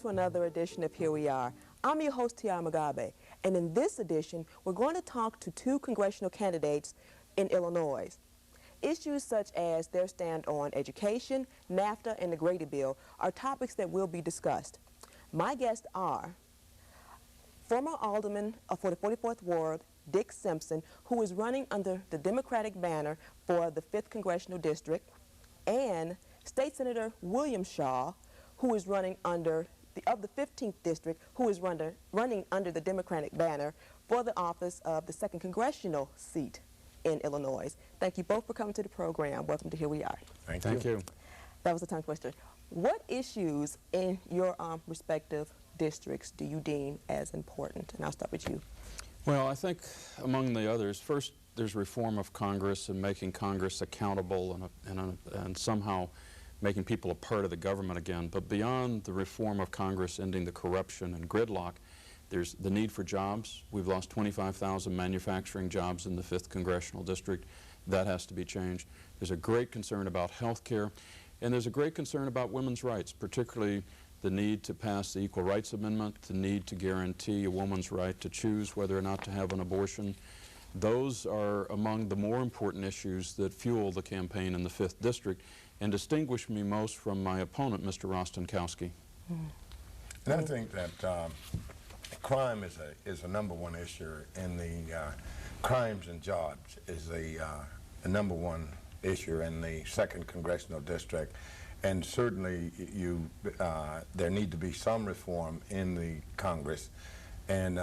Another edition of Here We Are. I'm your host, Tia Mugabe, and in this edition, we're going to talk to two congressional candidates in Illinois. Issues such as their stand on education, NAFTA, and the Grady Bill are topics that will be discussed. My guests are former alderman for the 44th Ward, Dick Simpson, who is running under the Democratic banner for the 5th Congressional District, and State Senator William Shaw, who is running under of the 15th District, who is running under the Democratic banner for the office of the 2nd Congressional seat in Illinois. Thank you both for coming to the program. Welcome to Here We Are. Thank you. That was a tongue twister. What issues in your respective districts do you deem as important? And I'll start with you. Well, I think among the others, first there's reform of Congress and making Congress accountable and somehow making people a part of the government again. But beyond the reform of Congress, ending the corruption and gridlock, there's the need for jobs. We've lost 25,000 manufacturing jobs in the 5th Congressional District. That has to be changed. There's a great concern about health care, and there's a great concern about women's rights, particularly the need to pass the Equal Rights Amendment, the need to guarantee a woman's right to choose whether or not to have an abortion. Those are among the more important issues that fuel the campaign in the 5th District and distinguish me most from my opponent, Mr. Rostenkowski. And I think that crime is a #1 issue, and the crimes and jobs is the #1 issue in the 2nd Congressional District. And certainly there need to be some reform in the Congress. And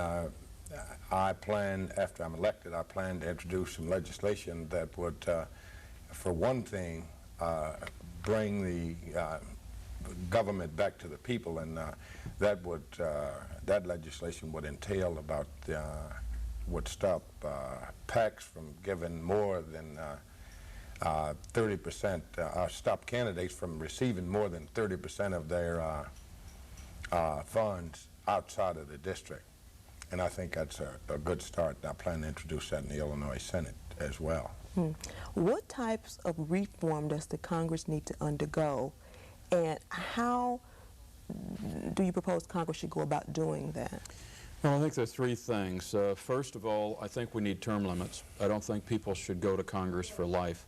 I plan, after I'm elected, I plan to introduce some legislation that would, for one thing, bring the government back to the people, and that legislation would entail about would stop PACs from giving more than 30%, or stop candidates from receiving more than 30% of their funds outside of the district. And I think that's a good start. I plan to introduce that in the Illinois Senate as well. What types of reform does the Congress need to undergo, and how do you propose Congress should go about doing that? Well, I think there are three things. First of all, I think we need term limits. I don't think people should go to Congress for life.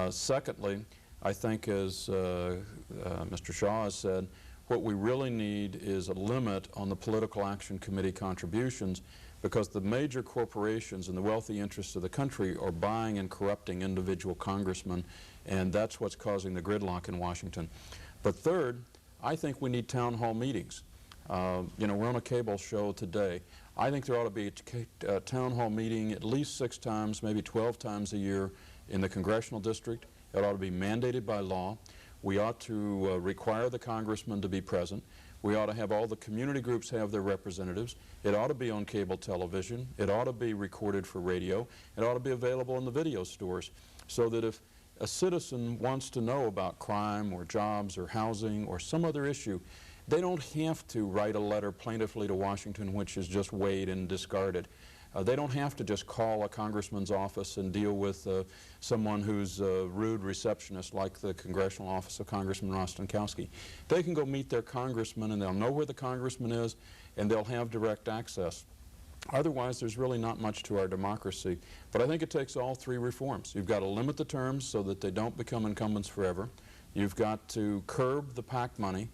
Secondly, I think, as Mr. Shaw has said, what we really need is a limit on the Political Action Committee contributions, because the major corporations and the wealthy interests of the country are buying and corrupting individual congressmen, and that's what's causing the gridlock in Washington. But third, I think we need town hall meetings. You know, we're on a cable show today. I think there ought to be a town hall meeting at least 6 times, maybe 12 times a year in the congressional district. It ought to be mandated by law. We ought to require the congressman to be present. We ought to have all the community groups have their representatives. It ought to be on cable television. It ought to be recorded for radio. It ought to be available in the video stores, so that if a citizen wants to know about crime or jobs or housing or some other issue, they don't have to write a letter plaintively to Washington, which is just weighed and discarded. They don't have to just call a congressman's office and deal with someone who's a rude receptionist like the congressional office of Congressman Rostenkowski. They can go meet their congressman, and they'll know where the congressman is, and they'll have direct access. Otherwise, there's really not much to our democracy. But I think it takes all three reforms. You've got to limit the terms so that they don't become incumbents forever. You've got to curb the PAC money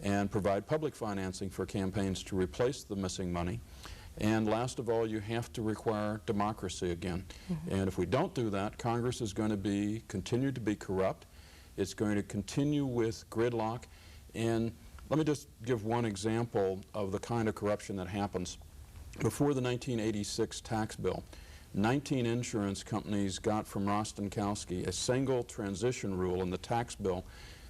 and provide public financing for campaigns to replace the missing money. And last of all, you have to require democracy again. And if we don't do that, Congress is going to continue to be corrupt. It's going to continue with gridlock. And let me just give one example of the kind of corruption that happens. Before the 1986 tax bill, 19 insurance companies got from Rostenkowski a single transition rule in the tax bill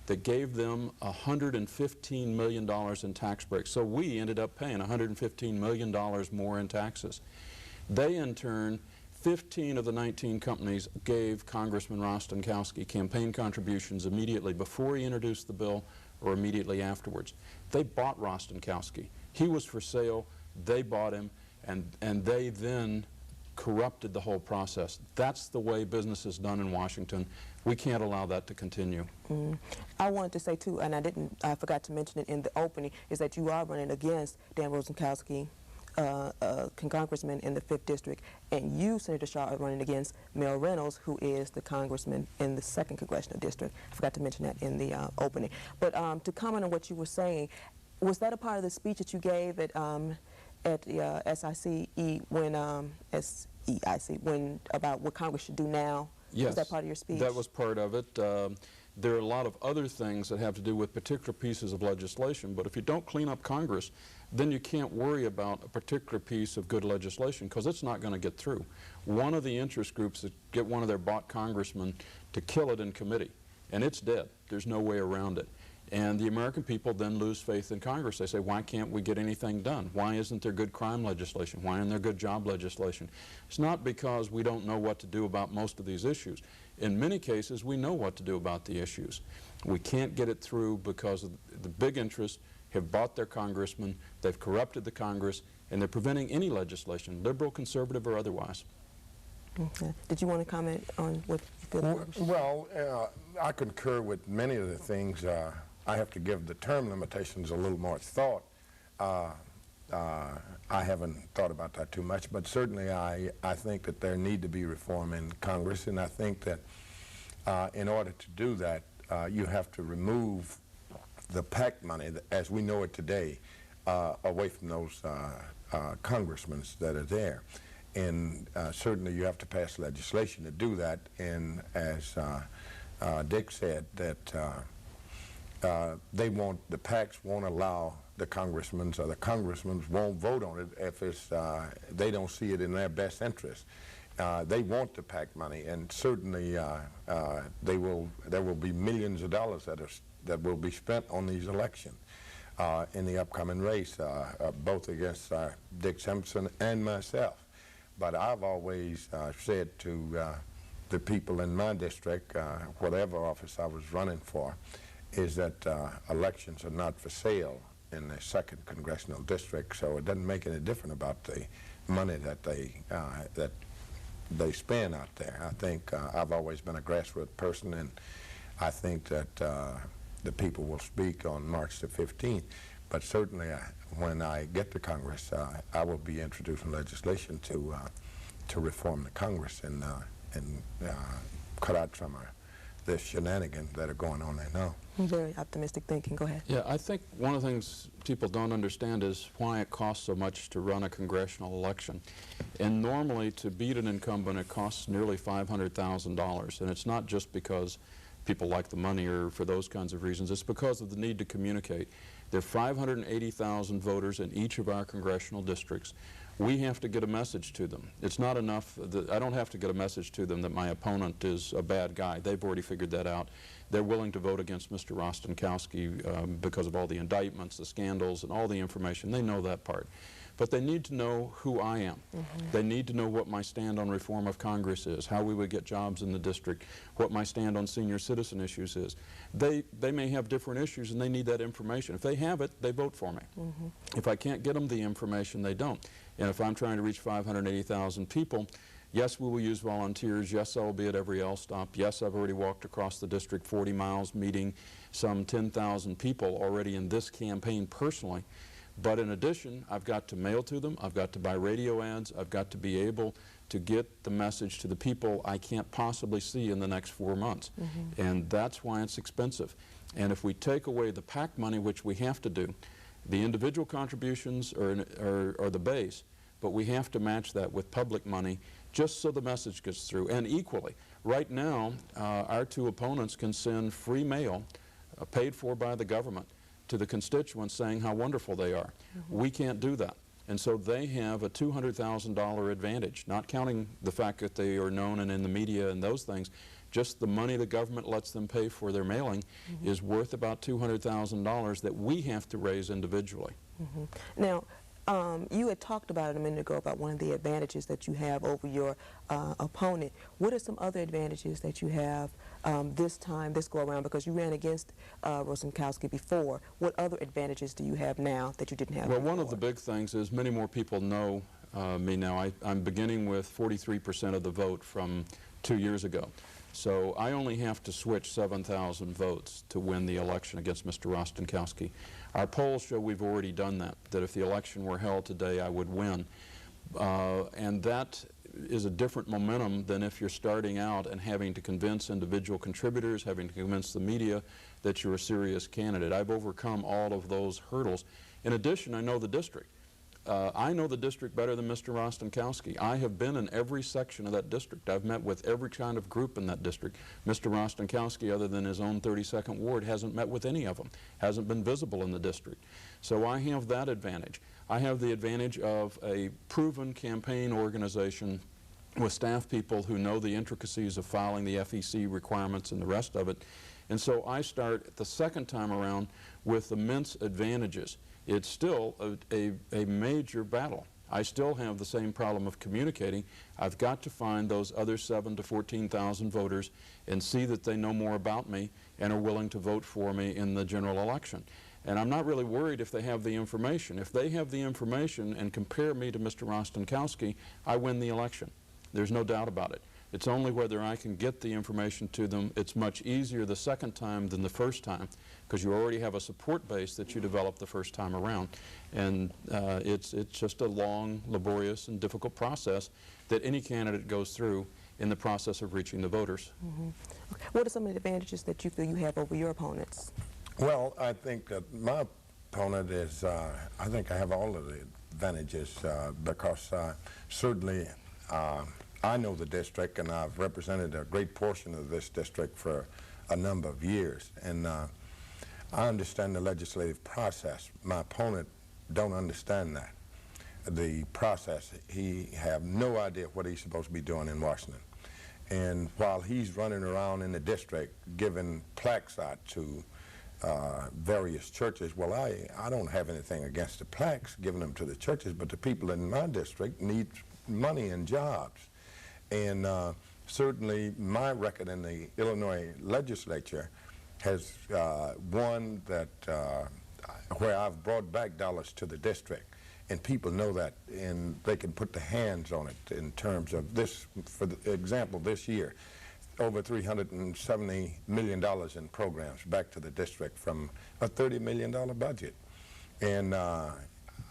that gave them $115 million in tax breaks. So we ended up paying $115 million more in taxes. They, in turn, 15 of the 19 companies gave Congressman Rostenkowski campaign contributions immediately before he introduced the bill or immediately afterwards. They bought Rostenkowski. He was for sale, they bought him, and they then corrupted the whole process. That's the way business is done in Washington. We can't allow that to continue. I wanted to say too, and I forgot to mention it in the opening, is that you are running against Dan Rostenkowski, congressman in the 5th District, and you, Senator Shaw, are running against Mel Reynolds, who is the congressman in the 2nd Congressional District. I forgot to mention that in the opening. But to comment on what you were saying, was that a part of the speech that you gave at the SICE when about what Congress should do now? Yes. Was that part of your speech? That was part of it. There are a lot of other things that have to do with particular pieces of legislation, but if you don't clean up Congress, then you can't worry about a particular piece of good legislation because it's not going to get through. One of the interest groups that get one of their bought congressmen to kill it in committee, and it's dead. There's no way around it. And the American people then lose faith in Congress. They say, why can't we get anything done? Why isn't there good crime legislation? Why isn't there good job legislation? It's not because we don't know what to do about most of these issues. In many cases, we know what to do about the issues. We can't get it through because of the big interests have bought their congressmen, they've corrupted the Congress, and they're preventing any legislation, liberal, conservative, or otherwise. Okay. Did you want to comment on what you feel? Well, I concur with many of the things. I have to give the term limitations a little more thought. I haven't thought about that too much, but certainly I think that there need to be reform in Congress, and I think that in order to do that, you have to remove the PAC money, as we know it today, away from those congressmen that are there. And certainly you have to pass legislation to do that, and as Dick said, that they won't, the PACs won't allow the congressmen, or the congressmen won't vote on it if it's, they don't see it in their best interest. They want the PAC money, and certainly there will be millions of dollars that will be spent on these elections in the upcoming race, both against Dick Simpson and myself. But I've always said to the people in my district, whatever office I was running for, is that elections are not for sale in the 2nd Congressional District, so it doesn't make any difference about the money that they spend out there. I think I've always been a grassroots person, and I think that the people will speak on March the 15th. But certainly, when I get to Congress, I will be introducing legislation to reform the Congress and cut out some of the shenanigans that are going on there now. Very optimistic thinking. Go ahead. Yeah, I think one of the things people don't understand is why it costs so much to run a congressional election. And normally, to beat an incumbent, it costs nearly $500,000. And it's not just because people like the money or for those kinds of reasons. It's because of the need to communicate. There are 580,000 voters in each of our congressional districts. We have to get a message to them. It's not enough that I don't have to get a message to them that my opponent is a bad guy. They've already figured that out. They're willing to vote against Mr. Rostenkowski because of all the indictments, the scandals, and all the information. They know that part. But they need to know who I am. They need to know what my stand on reform of Congress is, how we would get jobs in the district, what my stand on senior citizen issues is. They may have different issues, and they need that information. If they have it, they vote for me. If I can't get them the information, they don't. And if I'm trying to reach 580,000 people, yes, we will use volunteers. Yes, I will be at every L stop. Yes, I've already walked across the district 40 miles, meeting some 10,000 people already in this campaign personally. But in addition, I've got to mail to them, I've got to buy radio ads, I've got to be able to get the message to the people I can't possibly see in the next 4 months. And that's why it's expensive. And if we take away the PAC money, which we have to do, the individual contributions are the base, but we have to match that with public money just so the message gets through. And equally, right now, our two opponents can send free mail paid for by the government to the constituents saying how wonderful they are. We can't do that. And so they have a $200,000 advantage, not counting the fact that they are known and in the media and those things. Just the money the government lets them pay for their mailing is worth about $200,000 that we have to raise individually. Now, you had talked about it a minute ago about one of the advantages that you have over your opponent. What are some other advantages that you have this go around? Because you ran against Rostenkowski before. What other advantages do you have now that you didn't have before? One of the big things is many more people know me now. I'm beginning with 43% of the vote from 2 years ago. So I only have to switch 7,000 votes to win the election against Mr. Rostenkowski. Our polls show we've already done that if the election were held today, I would win. And that is a different momentum than if you're starting out and having to convince individual contributors, having to convince the media that you're a serious candidate. I've overcome all of those hurdles. In addition, I know the district. I know the district better than Mr. Rostenkowski. I have been in every section of that district. I've met with every kind of group in that district. Mr. Rostenkowski, other than his own 32nd Ward, hasn't met with any of them, hasn't been visible in the district. So I have that advantage. I have the advantage of a proven campaign organization with staff people who know the intricacies of filing the FEC requirements and the rest of it. And so I start the second time around with immense advantages. It's still a major battle. I still have the same problem of communicating. I've got to find those other 7,000 to 14,000 voters and see that they know more about me and are willing to vote for me in the general election. And I'm not really worried if they have the information. If they have the information and compare me to Mr. Rostenkowski, I win the election. There's no doubt about it. It's only whether I can get the information to them. It's much easier the second time than the first time because you already have a support base that you developed the first time around. And it's just a long, laborious, and difficult process that any candidate goes through in the process of reaching the voters. Okay. What are some of the advantages that you feel you have over your opponents? Well, I think that my opponent is, I think I have all of the advantages because certainly I know the district, and I've represented a great portion of this district for a number of years, and I understand the legislative process. My opponent don't understand that, the process. He have no idea what he's supposed to be doing in Washington. And while he's running around in the district giving plaques out to various churches, well, I don't have anything against the plaques, giving them to the churches, but the people in my district need money and jobs. And certainly my record in the Illinois legislature has one that where I've brought back dollars to the district, and people know that, and they can put their hands on it in terms of this. For example, this year, over $370 million in programs back to the district from a $30 million budget. And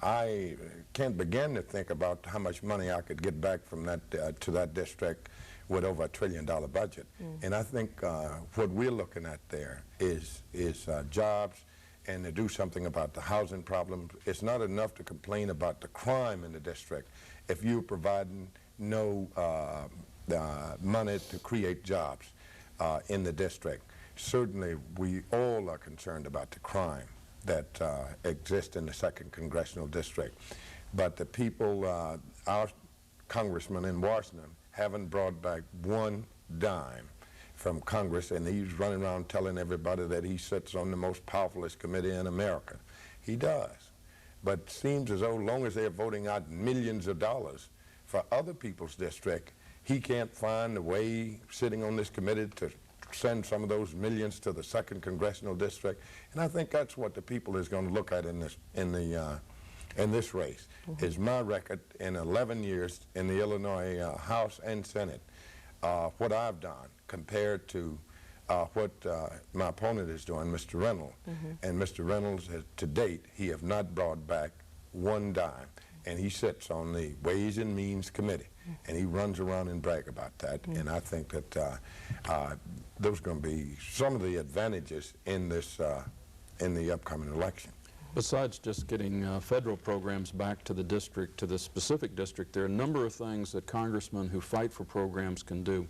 I can't begin to think about how much money I could get back from that to that district with over $1 trillion budget. And I think what we're looking at there is jobs and to do something about the housing problem. It's not enough to complain about the crime in the district if you're providing no money to create jobs in the district. Certainly we all are concerned about the crime that exist in the 2nd Congressional District. But the people, our congressman in Washington, haven't brought back one dime from Congress, and he's running around telling everybody that he sits on the most powerfulest committee in America. He does. But it seems as though, long as they're voting out millions of dollars for other people's district, he can't find a way, sitting on this committee, to send some of those millions to the 2nd Congressional District. And I think that's what the people is going to look at in this race, is my record in 11 years in the Illinois House and Senate, what I've done compared to what my opponent is doing, Mr. Reynolds. And Mr. Reynolds, to date, he have not brought back one dime. And he sits on the Ways and Means Committee, and he runs around and brag about that. And I think that those are going to be some of the advantages in this in the upcoming election. Besides just getting federal programs back to the district, to the specific district, there are a number of things that congressmen who fight for programs can do.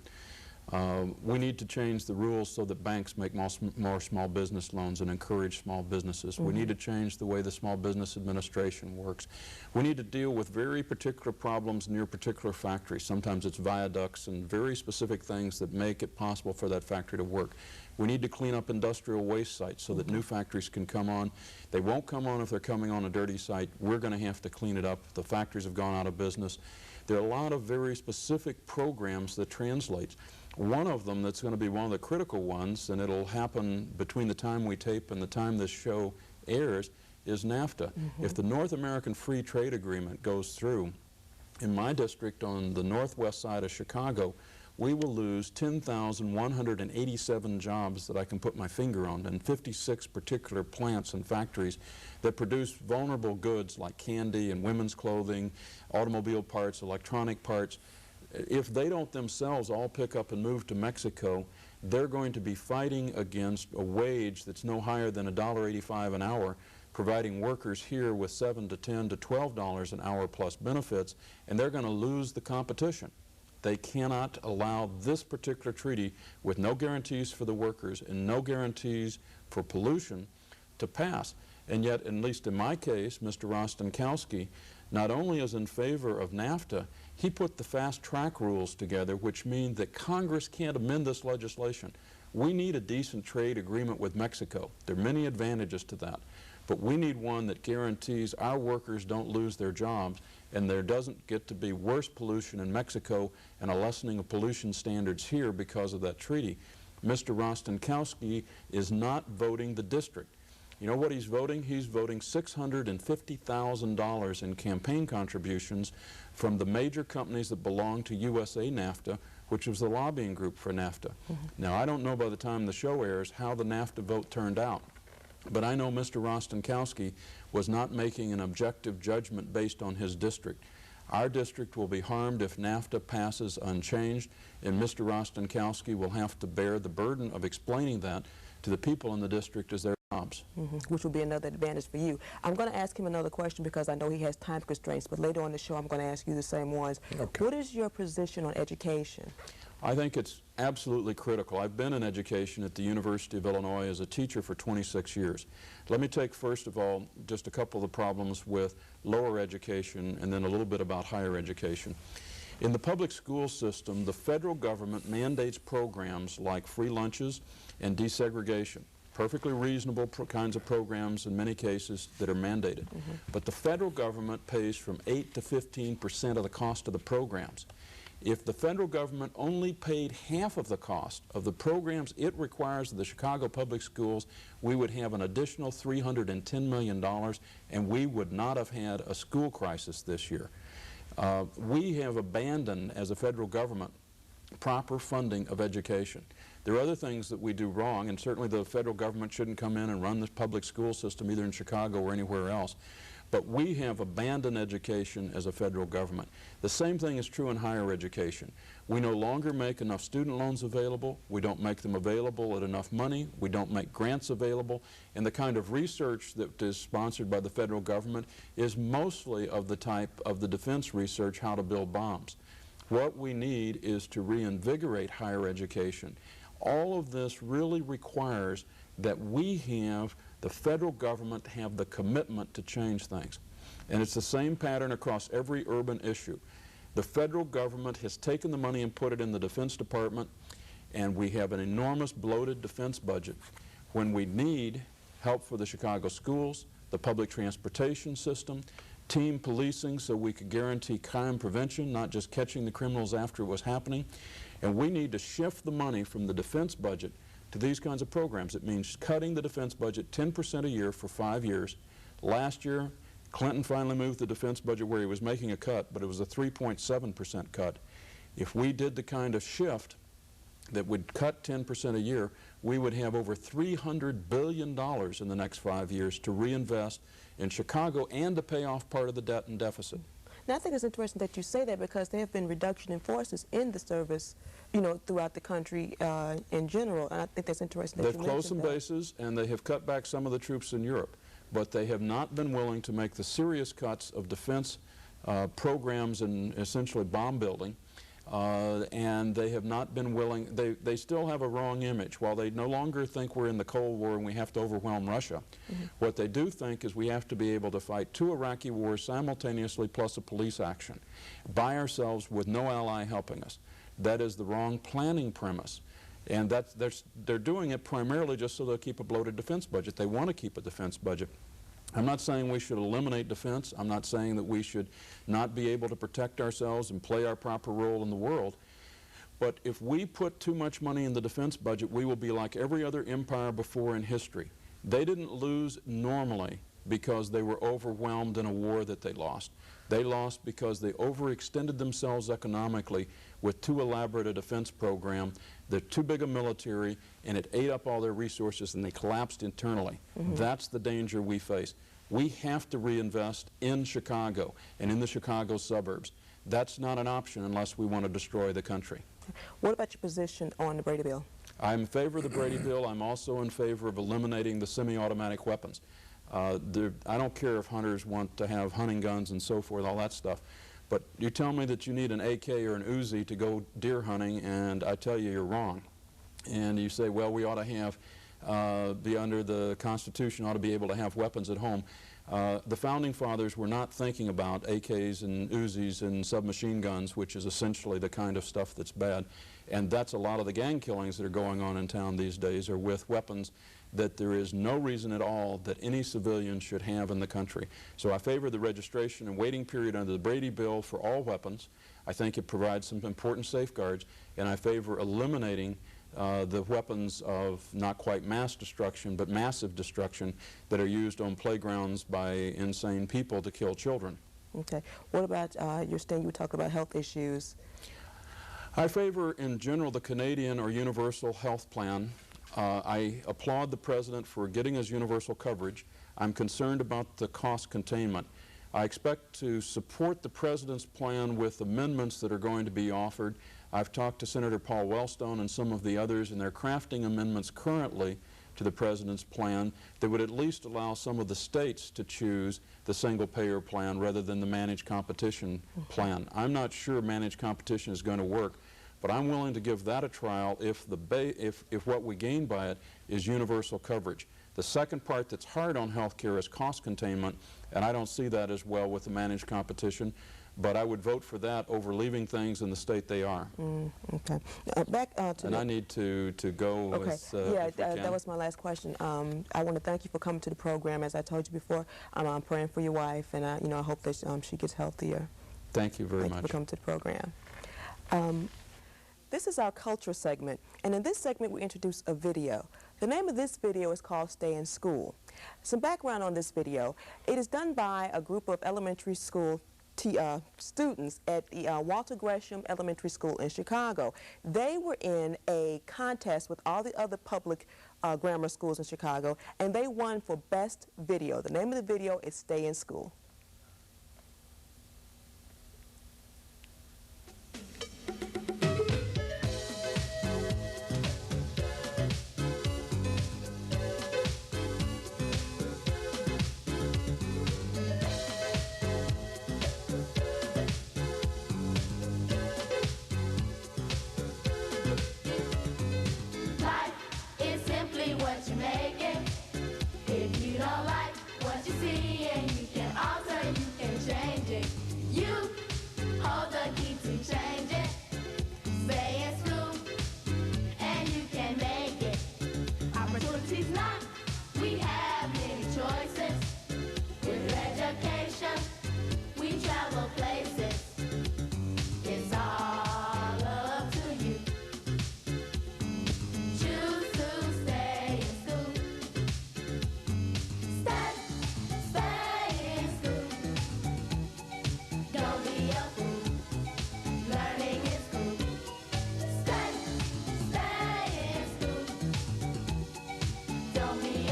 We need to change the rules so that banks make more small business loans and encourage small businesses. We need to change the way the Small Business Administration works. We need to deal with very particular problems near particular factories. Sometimes it's viaducts and very specific things that make it possible for that factory to work. We need to clean up industrial waste sites so that new factories can come on. They won't come on if they're coming on a dirty site. We're going to have to clean it up. The factories have gone out of business. There are a lot of very specific programs that translate. One of them that's going to be one of the critical ones, and it'll happen between the time we tape and the time this show airs, is NAFTA. If the North American Free Trade Agreement goes through, in my district on the northwest side of Chicago, we will lose 10,187 jobs that I can put my finger on, and 56 particular plants and factories that produce vulnerable goods like candy and women's clothing, automobile parts, electronic parts. If they don't themselves all pick up and move to Mexico, they're going to be fighting against a wage that's no higher than $1.85 an hour, providing workers here with $7 to $10 to $12 an hour plus benefits, and they're going to lose the competition. They cannot allow this particular treaty, with no guarantees for the workers and no guarantees for pollution, to pass. And yet, at least in my case, Mr. Rostenkowski not only is in favor of NAFTA, he put the fast-track rules together, which mean that Congress can't amend this legislation. We need a decent trade agreement with Mexico. There are many advantages to that. But we need one that guarantees our workers don't lose their jobs, and there doesn't get to be worse pollution in Mexico and a lessening of pollution standards here because of that treaty. Mr. Rostenkowski is not voting the district. You know what he's voting? He's voting $650,000 in campaign contributions from the major companies that belong to USA NAFTA, which was the lobbying group for NAFTA. Now, I don't know by the time the show airs how the NAFTA vote turned out, but I know Mr. Rostenkowski was not making an objective judgment based on his district. Our district will be harmed if NAFTA passes unchanged, and Mr. Rostenkowski will have to bear the burden of explaining that to the people in the district as their jobs. Which will be another advantage for you. I'm going to ask him another question because I know he has time constraints, but later on the show I'm going to ask you the same ones. Okay. What is your position on education? I think it's absolutely critical. I've been in education at the University of Illinois as a teacher for 26 years. Let me take, first of all, just a couple of the problems with lower education and then a little bit about higher education. In the public school system, the federal government mandates programs like free lunches and desegregation. Perfectly reasonable kinds of programs in many cases that are mandated. But the federal government pays from 8 to 15% of the cost of the programs. If the federal government only paid half of the cost of the programs it requires of the Chicago public schools, we would have an additional $310 million, and we would not have had a school crisis this year. We have abandoned, as a federal government, proper funding of education. There are other things that we do wrong, and certainly the federal government shouldn't come in and run this public school system either in Chicago or anywhere else. But we have abandoned education as a federal government. The same thing is true in higher education. We no longer make enough student loans available. We don't make them available at enough money. We don't make grants available. And the kind of research that is sponsored by the federal government is mostly of the type of the defense research, how to build bombs. What we need is to reinvigorate higher education. All of this really requires that we have the federal government have the commitment to change things. And it's the same pattern across every urban issue. The federal government has taken the money and put it in the Defense Department, and we have an enormous bloated defense budget when we need help for the Chicago schools, the public transportation system, team policing so we could guarantee crime prevention, not just catching the criminals after it was happening. And we need to shift the money from the defense budget to these kinds of programs. It means cutting the defense budget 10% a year for 5 years. Last year, Clinton finally moved the defense budget where he was making a cut, but it was a 3.7% cut. If we did the kind of shift that would cut 10% a year, we would have over $300 billion in the next 5 years to reinvest in Chicago and to pay off part of the debt and deficit. Now, I think it's interesting that you say that because there have been reduction in forces in the service, you know, throughout the country in general, and I think that's interesting that you mentioned that. They've closed some bases and they have cut back some of the troops in Europe, but they have not been willing to make the serious cuts of defense programs and essentially bomb building. and they have not been willing. They still have a wrong image. While they no longer think we're in the Cold War and we have to overwhelm Russia, what they do think is we have to be able to fight 2 Iraqi wars simultaneously plus a police action by ourselves with no ally helping us. That is the wrong planning premise. And they're doing it primarily just so they'll keep a bloated defense budget. They want to keep a defense budget. I'm not saying we should eliminate defense. I'm not saying that we should not be able to protect ourselves and play our proper role in the world. But if we put too much money in the defense budget, we will be like every other empire before in history. They didn't lose normally because they were overwhelmed in a war that they lost. They lost because they overextended themselves economically with too elaborate a defense program. They're too big a military, and it ate up all their resources, and they collapsed internally. That's the danger we face. We have to reinvest in Chicago and in the Chicago suburbs. That's not an option unless we want to destroy the country. What about your position on the Brady Bill? I'm in favor of the Brady Bill. I'm also in favor of eliminating the semi-automatic weapons. I don't care if hunters want to have hunting guns and so forth, all that stuff. But you tell me that you need an AK or an Uzi to go deer hunting, and I tell you you're wrong. And you say, well, we ought to have, be under the Constitution, ought to be able to have weapons at home. The Founding Fathers were not thinking about AKs and Uzis and submachine guns, which is essentially the kind of stuff that's bad. And that's a lot of the gang killings that are going on in town these days are with weapons that there is no reason at all that any civilian should have in the country. So I favor the registration and waiting period under the Brady Bill for all weapons. I think it provides some important safeguards, and I favor eliminating the weapons of not quite mass destruction, but massive destruction that are used on playgrounds by insane people to kill children. Okay. What about your stand? You talk about health issues. I favor, in general, the Canadian or universal health plan. I applaud the President for getting his universal coverage. I'm concerned about the cost containment. I expect to support the President's plan with amendments that are going to be offered. I've talked to Senator Paul Wellstone and some of the others, and they're crafting amendments currently to the President's plan that would at least allow some of the states to choose the single-payer plan rather than the managed competition plan. I'm not sure managed competition is going to work, but I'm willing to give that a trial if what we gain by it is universal coverage. The second part that's hard on health care is cost containment, and I don't see that as well with the managed competition, but I would vote for that over leaving things in the state they are. Okay. Back to and I need to go. Okay. With, that was my last question. I want to thank you for coming to the program. As I told you before, I'm praying for your wife, and I hope that she gets healthier. Thank you very much. Thank you for coming to the program. This is our culture segment, and in this segment we introduce a video. The name of this video is called Stay in School. Some background on this video. It is done by a group of elementary school students at the Walter Gresham Elementary School in Chicago. They were in a contest with all the other public grammar schools in Chicago, and they won for Best Video. The name of the video is Stay in School. Don't be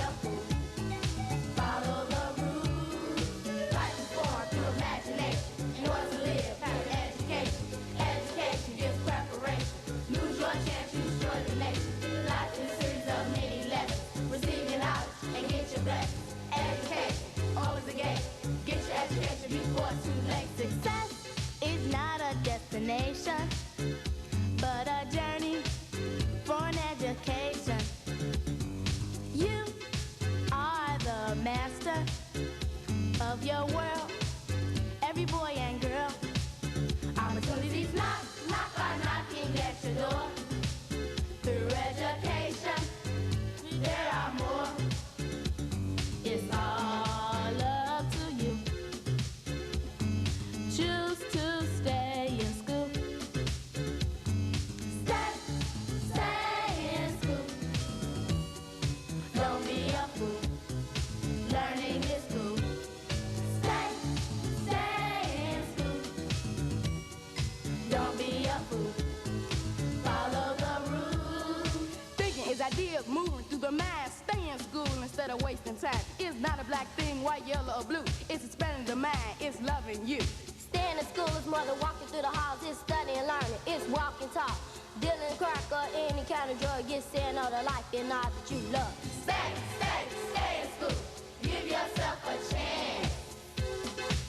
time. It's not a black thing, white, yellow, or blue. It's expanding the mind, it's loving you. Staying in school is more than walking through the halls. It's studying and learning, it's walking talk. Dealing crack or any kind of drug, it's saying all the life and all that you love. Stay in school. Give yourself a chance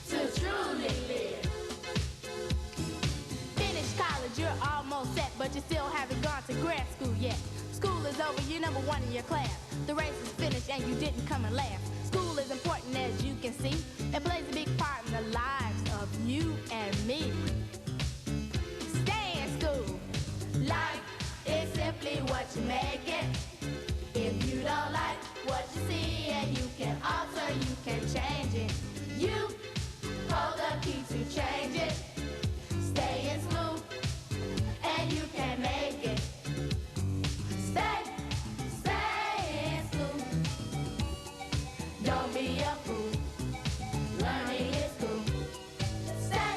to truly live. Finish college, you're almost set, but you still haven't gone to grad school yet. School is over, you're number one in your class. The race is finished and you didn't come in last. School is important as you can see. It plays a big part in the lives of you and me. Stay in school. Life is simply what you make it. If you don't like what you see and you can alter, you can change it. You hold the key to change it. Stay in school and you can make it. Stay in school. Don't be a fool. Learning is cool. Stay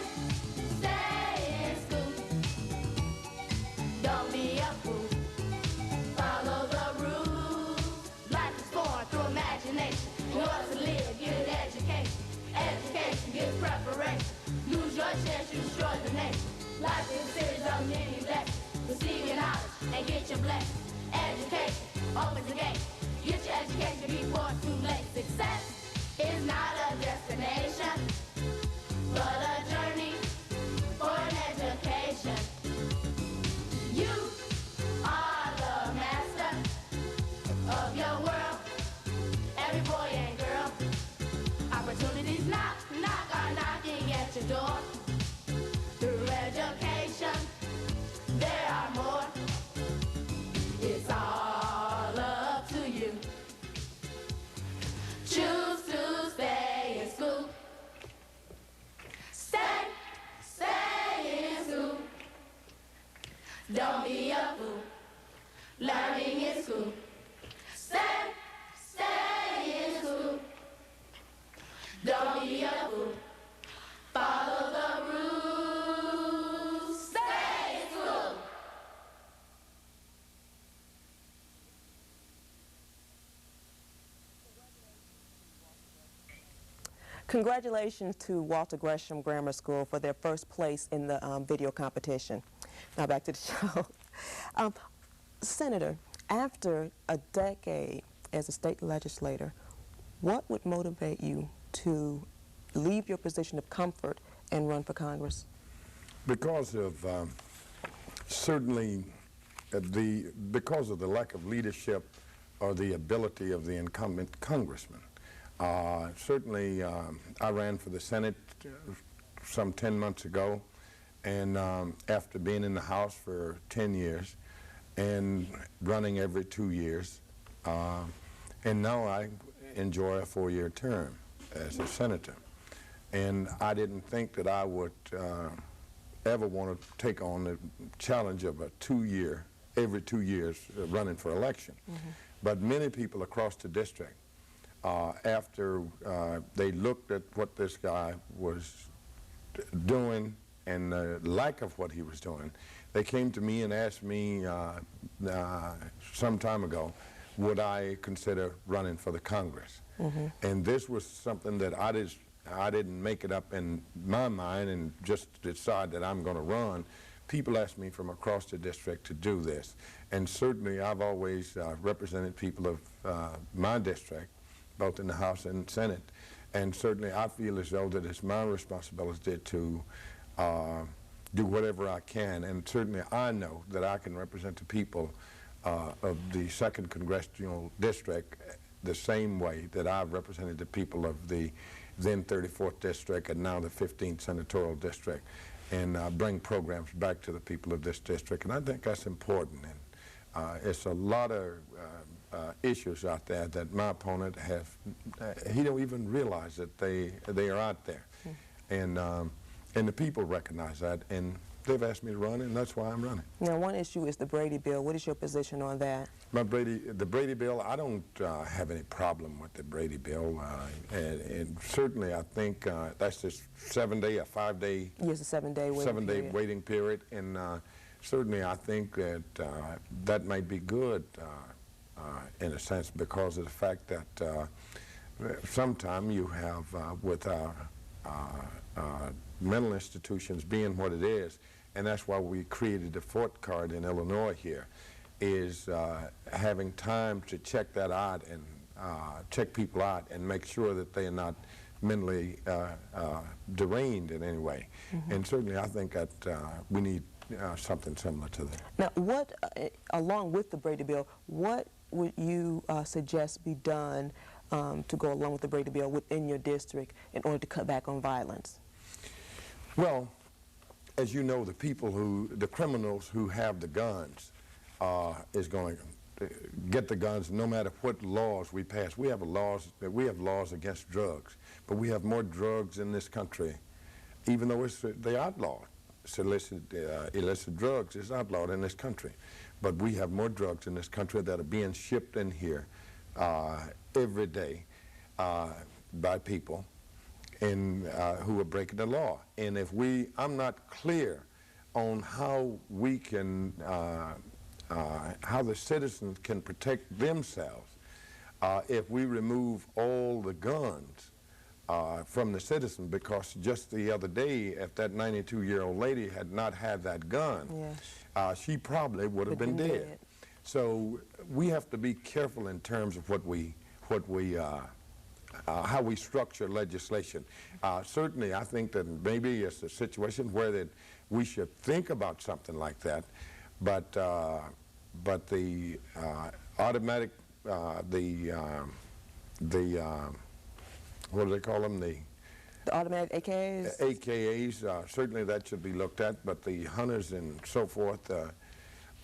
in school. Don't be a fool. Follow the rules. Life is born through imagination. In order to live, get an education. Education gives preparation. Lose your chance, you destroy the nation. Life is a series of many lessons. Receive your knowledge and get your blessing. Education opens the gate. Get your education before it's too late. Success is not a destination, but a journey for an education. You are the master of your world, every boy and girl. Opportunities are knocking at your door. Through education, there are more. It's all up to you. Choose to stay in school. Stay in school. Don't be a fool. Learning is cool. Stay in school. Don't be a fool. Follow the rules. Stay in school. Congratulations to Walter Gresham Grammar School for their first place in the video competition. Now back to the show. Senator, after a decade as a state legislator, what would motivate you to leave your position of comfort and run for Congress? Because of certainly because of the lack of leadership or the ability of the incumbent congressman. Certainly, I ran for the Senate some 10 months ago, and after being in the House for 10 years and running every 2 years, and now I enjoy a 4-year term as a senator. And I didn't think that I would ever want to take on the challenge of a every 2 years running for election. Mm-hmm. But many people across the district, after they looked at what this guy was doing and the lack of what he was doing, they came to me and asked me some time ago, would I consider running for the Congress? Mm-hmm. And this was something that I didn't make it up in my mind and just decide that I'm going to run. People asked me from across the district to do this. And certainly I've always represented people of my district, both in the House and Senate. And certainly I feel as though that it's my responsibility to do whatever I can. And certainly I know that I can represent the people of the 2nd Congressional District the same way that I've represented the people of the then 34th District and now the 15th Senatorial District, and bring programs back to the people of this district. And I think that's important. And it's a lot of issues out there that my opponent he don't even realize that they are out there. Mm. And the people recognize that, and they've asked me to run, and that's why I'm running. Now, one issue is the Brady bill. What is your position on that? The Brady bill, I don't have any problem with the Brady bill. And certainly I think that's this 7-day, a 5-day... Yes, a 7-day waiting period. Waiting period. And certainly I think that that might be good in a sense, because of the fact that sometimes you have, with our mental institutions being what it is, and that's why we created the Fort card in Illinois here, is having time to check that out and check people out and make sure that they are not mentally deranged in any way. And certainly I think that we need something similar to that. Now, what, along with the Brady Bill, what would you suggest be done to go along with the Brady Bill within your district in order to cut back on violence? Well, as you know, the criminals who have the guns is going to get the guns no matter what laws we pass. We have laws against drugs, but we have more drugs in this country, even though they outlawed. Illicit drugs is outlawed in this country, but we have more drugs in this country that are being shipped in here every day by people who are breaking the law. And if I'm not clear on how we can, how the citizens can protect themselves if we remove all the guns from the citizen, because just the other day, if that 92-year-old lady had not had that gun, yes, she probably would have been dead. So we have to be careful in terms of how we structure legislation. Certainly, I think that maybe it's a situation where that we should think about something like that, but the automatic, what do they call them? The automatic AKAs? AKAs, certainly that should be looked at, but the hunters and so forth,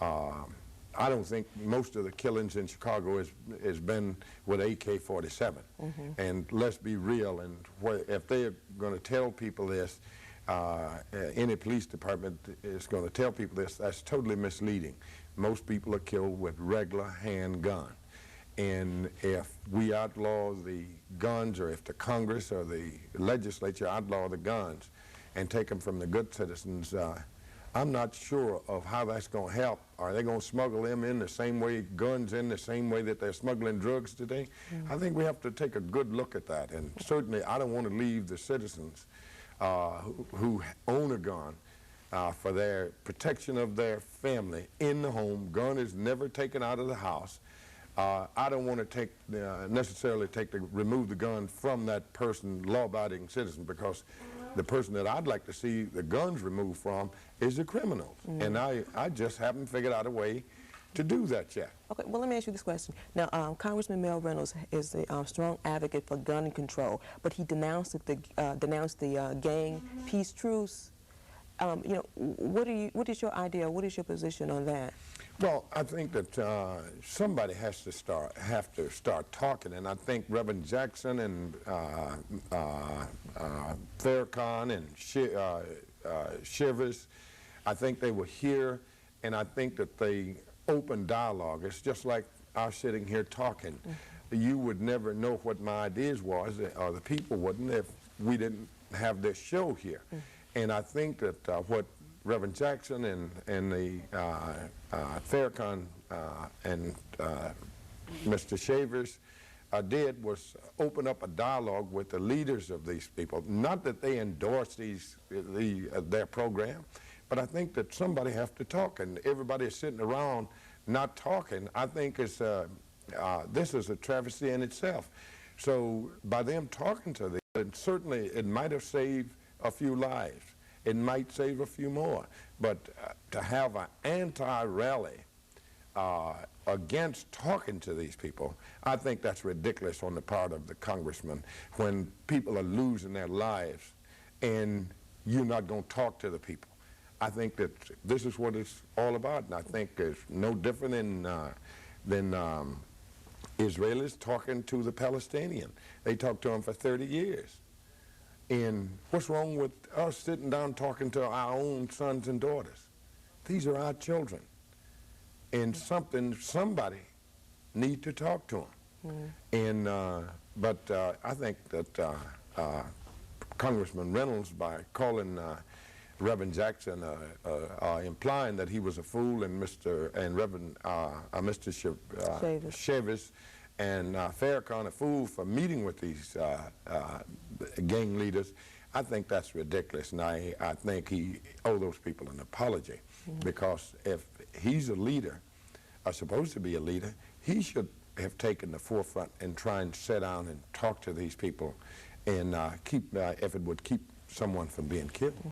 I don't think most of the killings in Chicago has been with AK-47. And let's be real, and if they're going to tell people this, any police department is going to tell people this, that's totally misleading. Most people are killed with regular handgun. And if we outlaw the guns, or if the Congress or the legislature outlaw the guns and take them from the good citizens, I'm not sure of how that's going to help. Are they going to smuggle them in the same way, guns in the same way that they're smuggling drugs today? I think we have to take a good look at that. And certainly I don't want to leave the citizens who own a gun for their protection of their family in the home. Gun is never taken out of the house. I don't want to necessarily remove the gun from that person, law-abiding citizen, because the person that I'd like to see the guns removed from is the criminals. And I just haven't figured out a way to do that yet. Okay, well, let me ask you this question. Now, Congressman Mel Reynolds is a strong advocate for gun control, but he denounced the gang peace truce. You know, what is your idea? What is your position on that? Well, I think that somebody has to start talking, and I think Reverend Jackson and Farrakhan and Shivers, I think they were here, and I think that they open dialogue. It's just like our sitting here talking. You would never know what my ideas was, or the people wouldn't, if we didn't have this show here. And I think that what Reverend Jackson and the Farrakhan and Mr. Shavers did was open up a dialogue with the leaders of these people. Not that they endorse their program, but I think that somebody has to talk, and everybody is sitting around not talking. I think this is a travesty in itself. So by them talking to them, and certainly it might have saved a few lives. It might save a few more. But to have an anti-rally against talking to these people, I think that's ridiculous on the part of the congressman, when people are losing their lives and you're not going to talk to the people. I think that this is what it's all about, and I think it's no different than Israelis talking to the Palestinian. They talked to them for 30 years. And what's wrong with us sitting down talking to our own sons and daughters? These are our children. And somebody need to talk to them. And, but I think that Congressman Reynolds, by calling Reverend Jackson implying that he was a fool, and Reverend Mr. Chavis and Farrakhan a fool for meeting with these gang leaders. I think that's ridiculous, and I think he owes those people an apology, because if he's a leader, or supposed to be a leader, he should have taken the forefront and try and sit down and talk to these people and keep, if it would keep someone from being killed.